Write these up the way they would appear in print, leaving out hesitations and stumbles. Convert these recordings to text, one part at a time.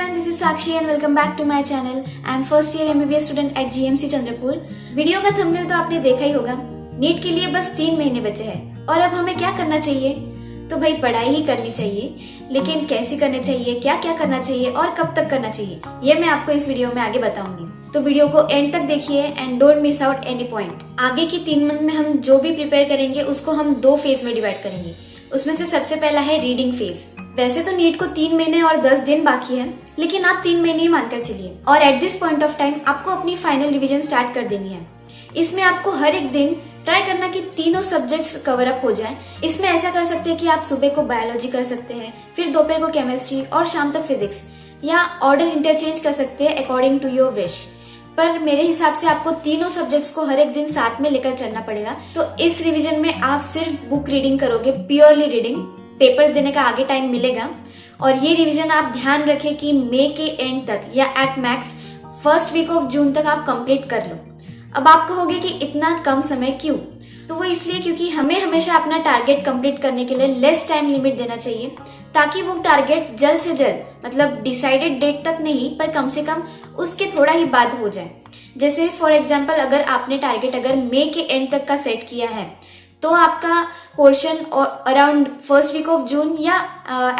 everyone, this is Sakshi and welcome back to my channel. I am first year MBBS student at GMC Chandrapur. Video का thumbnail तो आपने देखा ही होगा। NEET के लिए बस 3 महीने बचे हैं और अब हमें क्या करना चाहिए? तो भाई पढ़ाई ही करनी चाहिए, लेकिन कैसे करनी चाहिए, क्या क्या करना चाहिए और कब तक करना चाहिए, ये मैं आपको इस वीडियो में आगे बताऊंगी। तो वीडियो को एंड तक देखिए and don't miss out any point. आगे की 3 मंथ में हम जो भी प्रिपेयर करेंगे उसको हम 2 फेज में डिवाइड करेंगे। उसमें से सबसे पहला है रीडिंग फेज। वैसे तो नीट को 3 महीने और 10 दिन बाकी है, लेकिन आप 3 महीने ही मानकर चलिए और at this point of time आपको अपनी फाइनल रिवीजन स्टार्ट कर देनी है। इसमें आपको हर एक दिन ट्राई करना कि तीनों सब्जेक्ट्स कवर अप हो जाए। इसमें ऐसा कर सकते हैं कि आप सुबह को बायोलॉजी कर सकते हैं, फिर दोपहर को केमिस्ट्री और शाम तक फिजिक्स, या ऑर्डर इंटरचेंज कर सकते हैं अकॉर्डिंग टू योर विश। पर मेरे हिसाब से आपको तीनों सब्जेक्ट्स को हर एक दिन साथ में लेकर चलना पड़ेगा। तो इस रिवीजन में आप सिर्फ बुक रीडिंग करोगे, प्योरली रीडिंग। पेपर्स देने का आगे टाइम मिलेगा और ये रिवीजन आप ध्यान रखें कि मई के एंड तक या at max first week of June तक आप कंप्लीट कर लो। अब आप कहोगे कि इतना कम समय क्यों? तो वो इसलिए क्योंकि हमें हमेशा अपना टारगेट कंप्लीट करने के लिए लेस टाइम लिमिट देना चाहिए, ताकि वो टारगेट जल्द से जल्द, मतलब डिसाइडेड डेट तक नहीं पर कम से कम उसके थोड़ा ही बाद हो जाए। जैसे फॉर एग्जाम्पल अगर आपने टारगेट अगर मई के एंड तक का सेट किया है तो आपका portion around first week of June या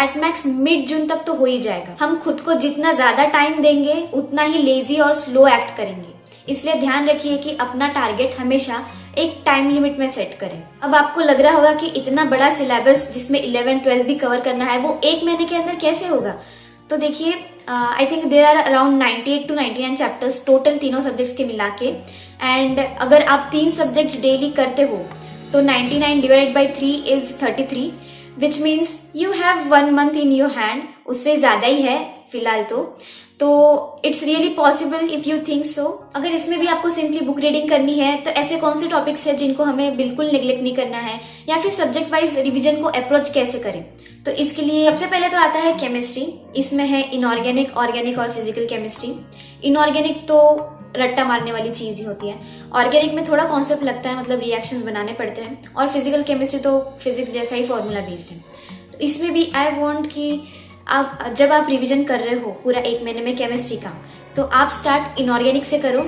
एट मैक्स मिड जून तक तो हो ही जाएगा। हम खुद को जितना ज्यादा टाइम देंगे उतना ही लेजी और स्लो एक्ट करेंगे। इसलिए ध्यान रखिए कि अपना टारगेट हमेशा एक टाइम लिमिट में सेट करें। अब आपको लग रहा होगा कि इतना बड़ा सिलेबस जिसमें 11, 12 भी कवर करना है वो 1 महीने के अंदर कैसे होगा? तो देखिए, I think there are around 98 to 99 chapters total तीनों सब्जेक्ट्स के मिला के। एंड अगर आप 3 सब्जेक्ट्स डेली करते हो तो 99 divided by 3 is 33, which means you have 1 month in your hand. उससे ज्यादा ही है फिलहाल तो it's really possible if you think so. अगर इसमें भी आपको सिंपली बुक रीडिंग करनी है तो ऐसे कौन से टॉपिक्स हैं जिनको हमें बिल्कुल नेग्लेक्ट नहीं करना है, या फिर सब्जेक्ट वाइज रिवीजन को अप्रोच कैसे करें? तो इसके लिए सबसे पहले तो आता है केमिस्ट्री। इसमें है इनऑर्गेनिक, ऑर्गेनिक और फिजिकल केमिस्ट्री। इनऑर्गेनिक तो रट्टा मारने वाली चीज ही होती है। ऑर्गेनिक में थोड़ा कॉन्सेप्ट लगता है, मतलब रिएक्शंस बनाने पड़ते हैं। और फिजिकल केमिस्ट्री तो फिजिक्स जैसा ही फॉर्मूला बेस्ड है। तो इसमें भी आई वांट कि जब आप रिवीजन कर रहे हो पूरा 1 महीने में केमिस्ट्री का, तो आप स्टार्ट इनऑर्गेनिक से करो,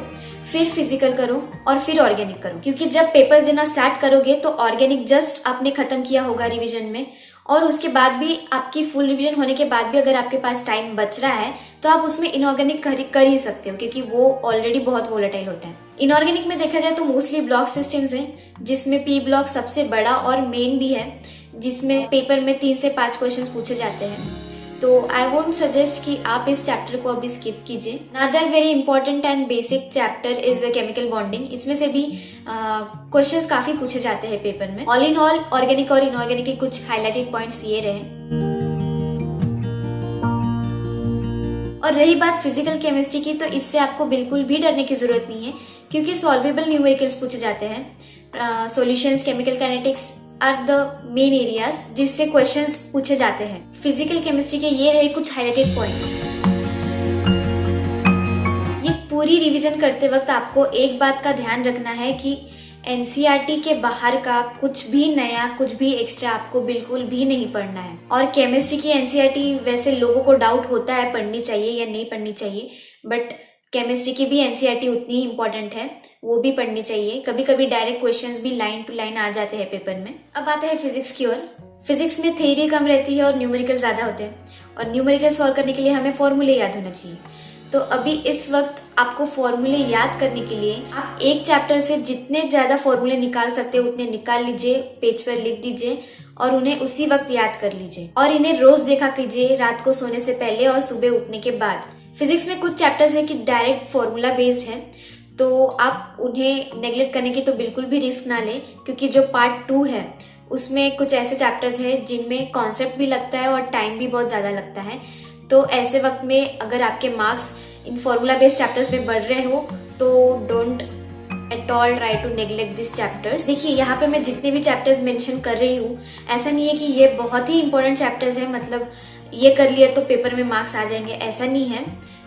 फिर फिजिकल करो और फिर ऑर्गेनिक करो। क्योंकि जब पेपर्स देना स्टार्ट करोगे तो ऑर्गेनिक जस्ट आपने खत्म किया होगा रिवीजन में, और उसके बाद भी आपकी फुल रिवीजन होने के बाद भी अगर आपके पास टाइम बच रहा है तो आप उसमें इनऑर्गेनिक कर ही सकते हो, क्योंकि वो ऑलरेडी बहुत वोलेटाइल होता है। इनऑर्गेनिक में देखा जाए तो मोस्टली ब्लॉक सिस्टम्स हैं, जिसमें पी ब्लॉक सबसे बड़ा और मेन भी है, जिसमें पेपर में 3 से 5 क्वेश्चन पूछे जाते हैं। तो आई वोंट सजेस्ट कि आप इस चैप्टर को अभी स्किप कीजिए। Another very important and basic chapter is chemical bonding. इसमें से भी क्वेश्चंस काफी पूछे जाते हैं पेपर में। ऑल इन ऑल ऑर्गेनिक और इनऑर्गेनिक के कुछ हाईलाइटेड पॉइंट्स ये रहे। और रही बात फिजिकल केमिस्ट्री की, तो इससे आपको बिल्कुल भी डरने की जरूरत नहीं है, क्योंकि सॉल्वेबल न्यूमेरिकल्स पूछे जाते हैं। Solutions, chemical kinetics are the main areas जिससे क्वेश्चंस पूछे जाते हैं। फिजिकल केमिस्ट्री के ये रहे कुछ हाईलाइटेड पॉइंट्स। ये पूरी रिवीजन करते वक्त आपको एक बात का ध्यान रखना है कि एनसीईआरटी के बाहर का कुछ भी नया, कुछ भी एक्स्ट्रा आपको बिल्कुल भी नहीं पढ़ना है। और केमिस्ट्री की एनसीईआरटी वैसे लोगों को डाउट होता है पढ़नी चाहिए या नहीं पढ़नी चाहिए, बट केमिस्ट्री की भी एनसीईआरटी उतनी ही इंपॉर्टेंट है, वो भी पढ़नी चाहिए। कभी कभी डायरेक्ट क्वेश्चंस भी लाइन टू लाइन आ जाते हैं पेपर में। अब आता है फिजिक्स की ओर। फिजिक्स में थ्योरी कम रहती है और न्यूमेरिकल ज्यादा होते हैं, और न्यूमेरिकल सॉल्व करने के लिए हमें फॉर्मूले याद होना चाहिए। तो अभी इस वक्त आपको फॉर्मूले याद करने के लिए आप एक चैप्टर से जितने ज्यादा फॉर्मूले निकाल सकते हो उतने निकाल लीजिए, पेज पर लिख दीजिए और उन्हें उसी वक्त याद कर लीजिए। और इन्हें रोज देखा कीजिए, रात को सोने से पहले और सुबह उठने के बाद। फिजिक्स में कुछ चैप्टर्स है कि डायरेक्ट फॉर्मूला बेस्ड है, तो आप उन्हें नेग्लेक्ट करने की तो बिल्कुल भी रिस्क ना लें, क्योंकि जो पार्ट 2 है उसमें कुछ ऐसे चैप्टर्स हैं जिनमें कॉन्सेप्ट भी लगता है और टाइम भी बहुत ज़्यादा लगता है। तो ऐसे वक्त में अगर आपके marks in formula based chapters में बढ़ रहे हो तो don't at all try to neglect this chapters. देखिए, यहाँ पे मैं जितने भी चैप्टर्स मेंशन कर रही हूँ, ऐसा नहीं है कि ये बहुत ही इंपॉर्टेंट चैप्टर्स है, मतलब ये कर लिया तो पेपर में मार्क्स आ जाएंगे, ऐसा नहीं है।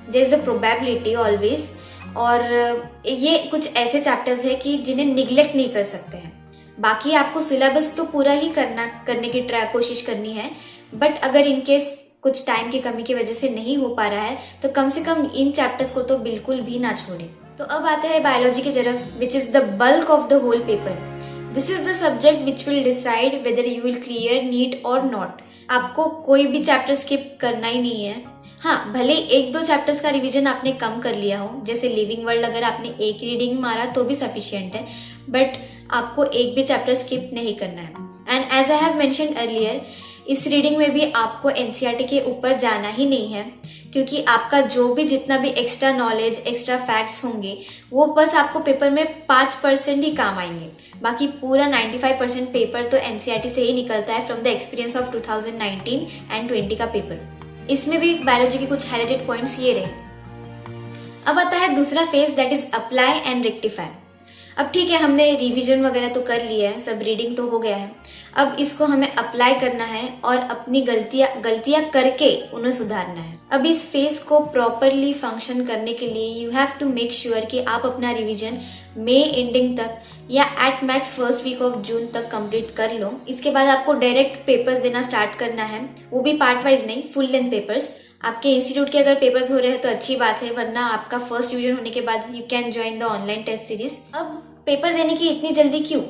There is a probability always. और ये कुछ ऐसे चैप्टर्स है कि जिन्हें निग्लेक्ट नहीं कर सकते हैं। बाकी आपको सिलेबस तो पूरा ही करने की कोशिश करनी है, बट अगर इनकेस कुछ टाइम की कमी की वजह से नहीं हो पा रहा है, तो कम से कम इन चैप्टर्स को तो बिल्कुल भी ना छोड़ें। तो अब आते हैं बायोलॉजी की तरफ, which is the bulk of the whole paper. This is the subject which will decide whether you will clear NEET और नॉट। आपको कोई भी चैप्टर स्किप करना ही नहीं है। हाँ, भले एक दो चैप्टर्स का रिवीजन आपने कम कर लिया हो, जैसे लिविंग वर्ल्ड अगर आपने एक रीडिंग मारा तो भी सफिशिएंट है, बट आपको एक भी चैप्टर स्किप नहीं करना है। And as I have mentioned earlier, इस रीडिंग में भी आपको एनसीईआरटी के ऊपर जाना ही नहीं है, क्योंकि आपका जो भी जितना भी एक्स्ट्रा नॉलेज, एक्स्ट्रा फैक्ट्स होंगे वो बस आपको पेपर में 5% ही काम आएंगे। बाकी पूरा 95% पेपर तो एनसीईआरटी से ही निकलता है from the experience of 2019 and 20 का पेपर। इसमें भी बायोलॉजी के कुछ हाइलाइटेड पॉइंट्स ये रहे। अब आता है दूसरा phase, that is apply and rectify. अब ठीक है, हमने रिवीजन वगैरह तो कर लिया है, सब रीडिंग तो हो गया है, अब इसको हमें अप्लाई करना है और अपनी गलतियां करके उन्हें सुधारना है। अब इस फेज को प्रॉपरली फंक्शन करने के लिए you have to make sure कि आप अपना रिवीजन मई एंडिंग तक या at max first week of June तक कंप्लीट कर लो। इसके बाद आपको डायरेक्ट पेपर्स देना स्टार्ट करना है, वो भी पार्ट वाइज नहीं, फुल लेंथ पेपर्स। आपके इंस्टीट्यूट के अगर पेपर्स हो रहे हैं तो अच्छी बात है, वरना आपका फर्स्ट डिवीजन होने के बाद you can join the online test series. अब पेपर देने की इतनी जल्दी क्यों?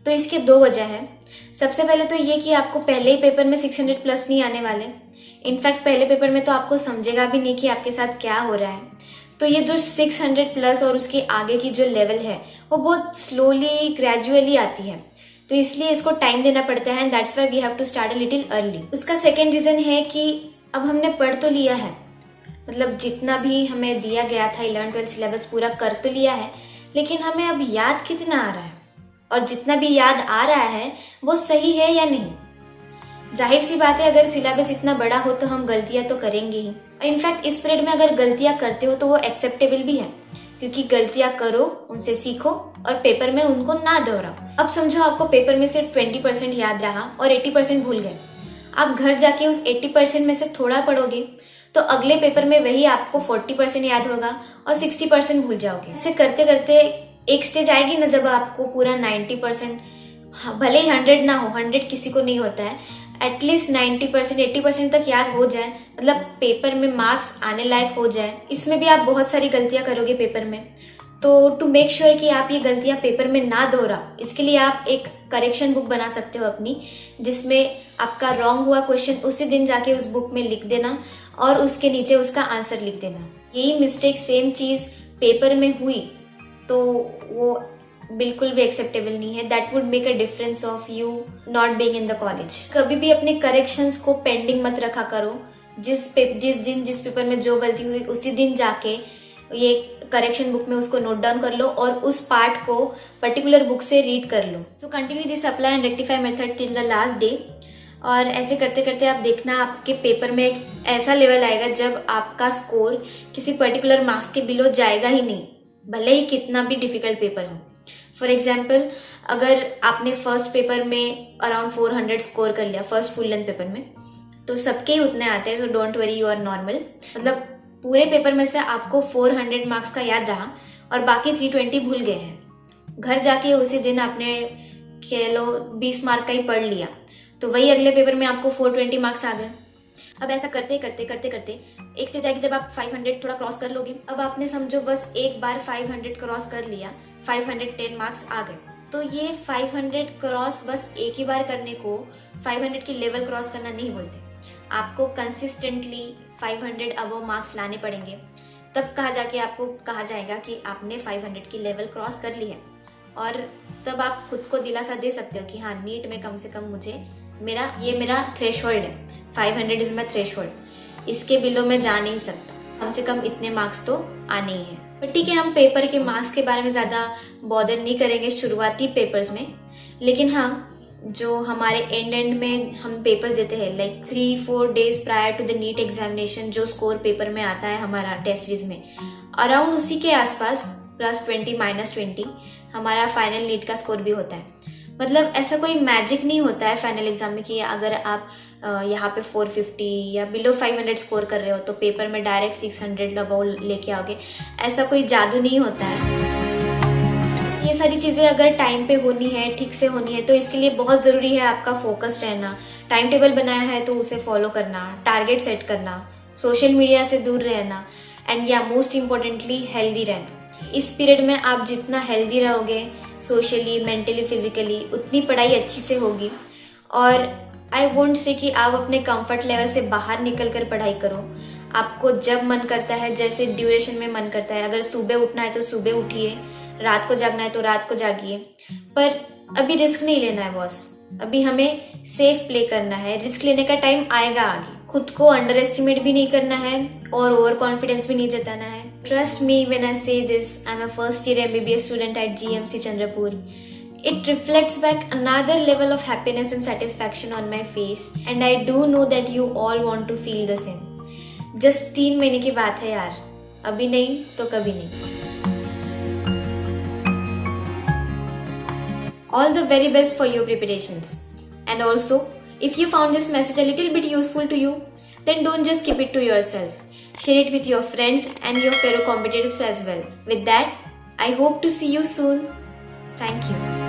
तो इसके दो वजह है। सबसे पहले तो ये कि आपको पहले ही पेपर में 600 प्लस नहीं आने वाले। इनफैक्ट पहले पेपर में तो आपको समझेगा भी नहीं कि आपके साथ क्या हो रहा है। तो ये जो 600 प्लस और उसके आगे की जो लेवल है वो बहुत स्लोली ग्रेजुअली आती है, तो इसलिए इसको टाइम देना पड़ता है, and that's why we have to start a little early. उसका सेकेंड रीजन है कि अब हमने पढ़ तो लिया है, मतलब जितना भी हमें दिया गया था 11-12 सिलेबस पूरा कर तो लिया है, लेकिन हमें अब याद कितना आ रहा है और जितना भी याद आ रहा है वो सही है या नहीं। जाहिर सी बात है, अगर सिलेबस इतना बड़ा हो तो हम गलतियां तो करेंगे ही। इनफैक्ट इस पीरियड में अगर गलतियां करते हो तो वो एक्सेप्टेबल भी है, क्योंकि गलतियां करो, उनसे सीखो और पेपर में उनको ना दोहराओ। अब समझो आपको पेपर में सिर्फ 20% याद रहा और 80% भूल गए। आप घर जाके उस 80% में से थोड़ा पढ़ोगे तो अगले पेपर में वही आपको 40% याद होगा और 60% भूल जाओगे। ऐसे करते करते एक स्टेज आएगी ना जब आपको पूरा 90%, भले ही 100 ना हो, 100 किसी को नहीं होता है, एटलीस्ट 90% 80% तक याद हो जाए, मतलब पेपर में मार्क्स आने लायक हो जाए। इसमें भी आप बहुत सारी गलतियां करोगे पेपर में, तो टू मेक श्योर कि आप ये गलतियां पेपर में ना दोहरा, इसके लिए आप एक करेक्शन बुक बना सकते हो अपनी, जिसमें आपका रॉन्ग हुआ क्वेश्चन उसी दिन जाके उस बुक में लिख देना और उसके नीचे उसका आंसर लिख देना। यही मिस्टेक सेम चीज पेपर में हुई तो वो बिल्कुल भी एक्सेप्टेबल नहीं है। That would make a difference of you not being in the college. कभी भी अपने करेक्शंस को पेंडिंग मत रखा करो। जिस पेपर में जो गलती हुई उसी दिन जाके ये करेक्शन बुक में उसको नोट डाउन कर लो और उस पार्ट को पर्टिकुलर बुक से रीड कर लो। So continue this apply and rectify method till the last day. और ऐसे करते करते आप देखना आपके पेपर में एक ऐसा लेवल आएगा जब आपका स्कोर किसी पर्टिकुलर मार्क्स के बिलो जाएगा ही नहीं, भले ही कितना भी डिफिकल्ट पेपर हो। फॉर एग्जाम्पल, अगर आपने फर्स्ट पेपर में अराउंड 400 स्कोर कर लिया फर्स्ट फुल लेंथ पेपर में, तो सबके ही उतने आते हैं, तो don't worry, you are normal. मतलब पूरे पेपर में से आपको 400 मार्क्स का याद रहा और बाकी 320 भूल गए हैं। घर जाके उसी दिन आपने कह लो 20 मार्क का ही पढ़ लिया, तो वही अगले पेपर में आपको 420 मार्क्स आ गए। अब ऐसा करते करते करते करते एक स्टेज आएगी जब आप 500 थोड़ा क्रॉस कर लोगे। अब आपने समझो बस एक बार 500 क्रॉस कर लिया, 510 मार्क्स आ गए। तो ये 500 क्रॉस बस एक ही बार करने को 500 की लेवल क्रॉस करना नहीं बोलते। आपको कंसिस्टेंटली 500 अबव मार्क्स लाने पड़ेंगे, तब आपको कहा जाएगा कि आपने 500 की लेवल क्रॉस कर ली है। और तब आप खुद को दिलासा दे सकते हो कि हाँ, नीट में कम से कम मुझे मेरा थ्रेशोल्ड है, 500 इज माई थ्रेशोल्ड, इसके बिलो में जा नहीं सकता, कम से कम इतने मार्क्स तो आने ही हैं। पर ठीक है, हम पेपर के मार्क्स के बारे में ज़्यादा बॉदर नहीं करेंगे शुरुआती पेपर्स में। लेकिन हाँ, जो हमारे एंड में हम पेपर्स देते हैं, like 3-4 days prior to the NEET examination, जो स्कोर पेपर में आता है हमारा टेस्ट सीरीज में, अराउंड उसी के आसपास +20 -20 हमारा फाइनल नीट का स्कोर भी होता है। मतलब ऐसा कोई मैजिक नहीं होता है फाइनल एग्जाम में कि अगर आप यहाँ पे 450 या बिलो 500 स्कोर कर रहे हो तो पेपर में डायरेक्ट 600 अबव लेके आओगे। ऐसा कोई जादू नहीं होता है। ये सारी चीज़ें अगर टाइम पे होनी है, ठीक से होनी है, तो इसके लिए बहुत ज़रूरी है आपका फोकस रहना, टाइम टेबल बनाया है तो उसे फॉलो करना, टारगेट सेट करना, सोशल मीडिया से दूर रहना एंड या मोस्ट इम्पोर्टेंटली हेल्दी रहना। इस पीरियड में आप जितना हेल्दी रहोगे सोशली, मेंटली, फिजिकली, उतनी पढ़ाई अच्छी से होगी। और आई वोंट से कि आप अपने कंफर्ट लेवल से बाहर निकल कर पढ़ाई करो। आपको जब मन करता है, जैसे ड्यूरेशन में मन करता है, अगर सुबह उठना है तो सुबह उठिए, रात को जागना है तो रात को जागिए, पर अभी रिस्क नहीं लेना है बॉस। अभी हमें सेफ प्ले करना है, रिस्क लेने का टाइम आएगा आगे। खुद को अंडर एस्टिमेट भी नहीं करना है और ओवर कॉन्फिडेंस भी नहीं जताना है। ट्रस्ट मी व्हेन आई से this, I am a first year MBBS student at GMC Chandrapur. It reflects back another level of happiness and satisfaction on my face, and I do know that you all want to feel the same. Just 3 महीने की बात है यार, अभी नहीं तो कभी नहीं. All the very best for your preparations. And also, if you found this message a little bit useful to you, then don't just keep it to yourself. Share it with your friends and your fellow competitors as well. With that, I hope to see you soon. Thank you.